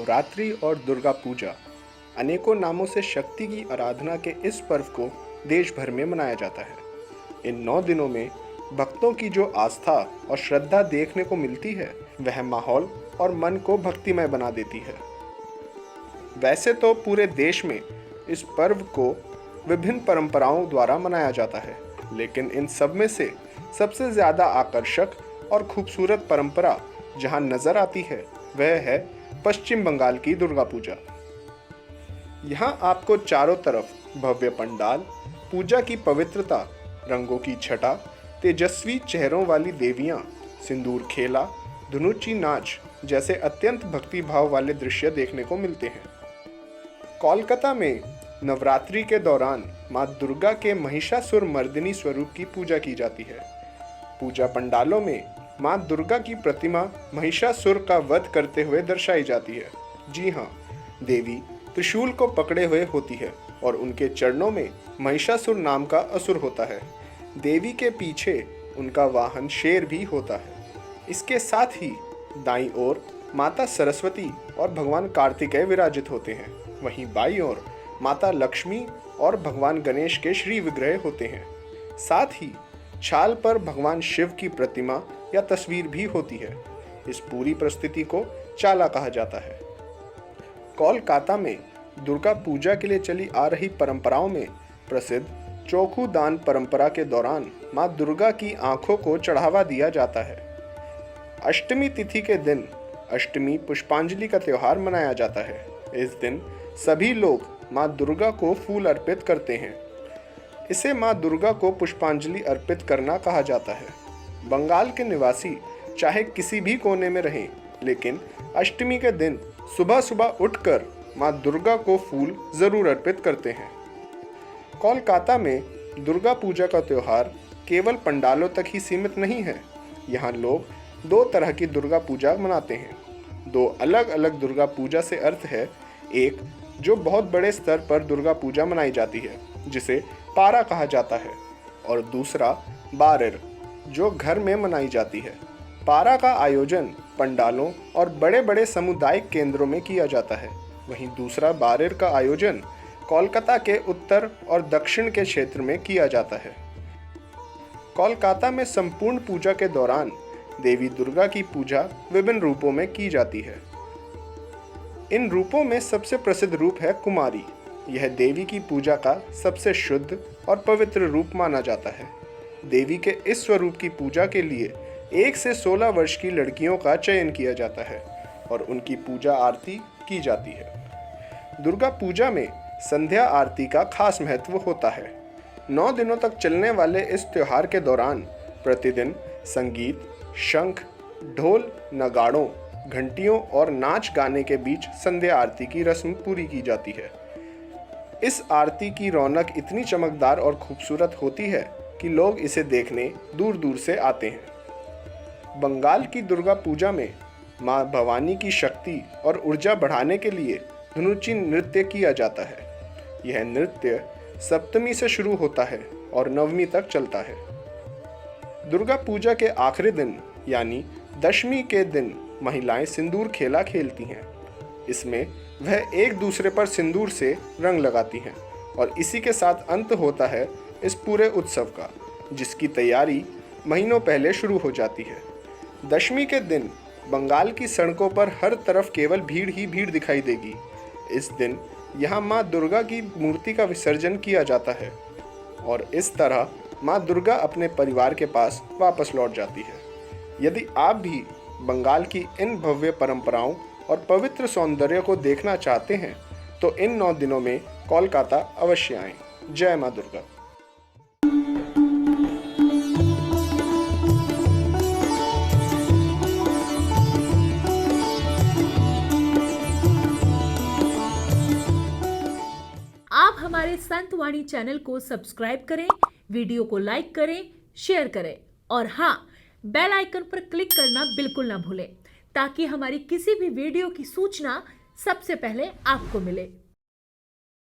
नवरात्रि और दुर्गा पूजा अनेकों नामों से शक्ति की आराधना के इस पर्व को देश भर में मनाया जाता है। इन 9 दिनों में भक्तों की जो आस्था और श्रद्धा देखने को मिलती है वह माहौल और मन को भक्तिमय बना देती है। वैसे तो पूरे देश में इस पर्व को विभिन्न परंपराओं द्वारा मनाया जाता है, लेकिन इन सब में से सबसे ज़्यादा आकर्षक और खूबसूरत परंपरा जहां नज़र आती है वह है पश्चिम बंगाल की दुर्गा पूजा। यहाँ आपको चारों तरफ भव्य पंडाल, पूजा की पवित्रता, रंगों की छटा, तेजस्वी चेहरों वाली देवियाँ, सिंदूर खेला, धनुची नाच जैसे अत्यंत भक्तिभाव वाले दृश्य देखने को मिलते हैं। कोलकाता में नवरात्रि के दौरान माँ दुर्गा के महिषासुर मर्दिनी स्वरूप की पूजा की जाती है। पूजा पंडालों में माँ दुर्गा की प्रतिमा महिषासुर का वध करते हुए दर्शाई जाती है। जी हाँ, देवी त्रिशूल को पकड़े हुए होती है और उनके चरणों में महिषासुर नाम का असुर होता है। देवी के पीछे उनका वाहन शेर भी होता है। इसके साथ ही दाईं ओर माता सरस्वती और भगवान कार्तिकेय विराजित होते हैं। वहीं बाईं ओर माता लक्ष्मी और भगवान गणेश के श्री विग्रह होते हैं। साथ ही छाल पर भगवान शिव की प्रतिमा या तस्वीर भी होती है। इस पूरी परिस्थिति को चाला कहा जाता है। कोलकाता में दुर्गा पूजा के लिए चली आ रही परंपराओं में प्रसिद्ध चौखू दान परंपरा के दौरान माँ दुर्गा की आंखों को चढ़ावा दिया जाता है। अष्टमी तिथि के दिन अष्टमी पुष्पांजलि का त्यौहार मनाया जाता है। इस दिन सभी लोग माँ दुर्गा को फूल अर्पित करते हैं। इसे माँ दुर्गा को पुष्पांजलि अर्पित करना कहा जाता है। बंगाल के निवासी चाहे किसी भी कोने में रहें, लेकिन अष्टमी के दिन सुबह सुबह उठकर माँ दुर्गा को फूल जरूर अर्पित करते हैं। कोलकाता में दुर्गा पूजा का त्यौहार केवल पंडालों तक ही सीमित नहीं है। यहाँ लोग 2 तरह की दुर्गा पूजा मनाते हैं। 2 अलग अलग दुर्गा पूजा से अर्थ है, एक जो बहुत बड़े स्तर पर दुर्गा पूजा मनाई जाती है जिसे पारा कहा जाता है, और दूसरा बारेर जो घर में मनाई जाती है। पारा का आयोजन पंडालों और बड़े बड़े सामुदायिक केंद्रों में किया जाता है। वहीं दूसरा बारेर का आयोजन कोलकाता के उत्तर और दक्षिण के क्षेत्र में किया जाता है। कोलकाता में संपूर्ण पूजा के दौरान देवी दुर्गा की पूजा विभिन्न रूपों में की जाती है। इन रूपों में सबसे प्रसिद्ध रूप है कुमारी। यह देवी की पूजा का सबसे शुद्ध और पवित्र रूप माना जाता है। देवी के इस स्वरूप की पूजा के लिए 1 से 16 वर्ष की लड़कियों का चयन किया जाता है और उनकी पूजा आरती की जाती है। दुर्गा पूजा में संध्या आरती का खास महत्व होता है। 9 दिनों तक चलने वाले इस त्योहार के दौरान प्रतिदिन संगीत, शंख, ढोल, नगाड़ों, घंटियों और नाच गाने के बीच संध्या आरती की रस्म पूरी की जाती है। इस आरती की रौनक इतनी चमकदार और खूबसूरत होती है कि लोग इसे देखने दूर दूर से आते हैं। बंगाल की दुर्गा पूजा में माँ भवानी की शक्ति और ऊर्जा बढ़ाने के लिए धनुची नृत्य किया जाता है। यह नृत्य सप्तमी से शुरू होता है और नवमी तक चलता है। दुर्गा पूजा के आखिरी दिन यानी दशमी के दिन महिलाएं सिंदूर खेला खेलती हैं। इसमें वह एक दूसरे पर सिंदूर से रंग लगाती हैं और इसी के साथ अंत होता है इस पूरे उत्सव का, जिसकी तैयारी महीनों पहले शुरू हो जाती है। दशमी के दिन बंगाल की सड़कों पर हर तरफ केवल भीड़ ही भीड़ दिखाई देगी। इस दिन यहाँ माँ दुर्गा की मूर्ति का विसर्जन किया जाता है और इस तरह माँ दुर्गा अपने परिवार के पास वापस लौट जाती है। यदि आप भी बंगाल की इन भव्य परंपराओं और पवित्र सौंदर्य को देखना चाहते हैं तो इन 9 दिनों में कोलकाता अवश्य आएं। जय माँ दुर्गा। आप हमारे संत वाणी चैनल को सब्सक्राइब करें, वीडियो को लाइक करें, शेयर करें और हाँ, बेल आइकन पर क्लिक करना बिल्कुल ना भूलें ताकि हमारी किसी भी वीडियो की सूचना सबसे पहले आपको मिले।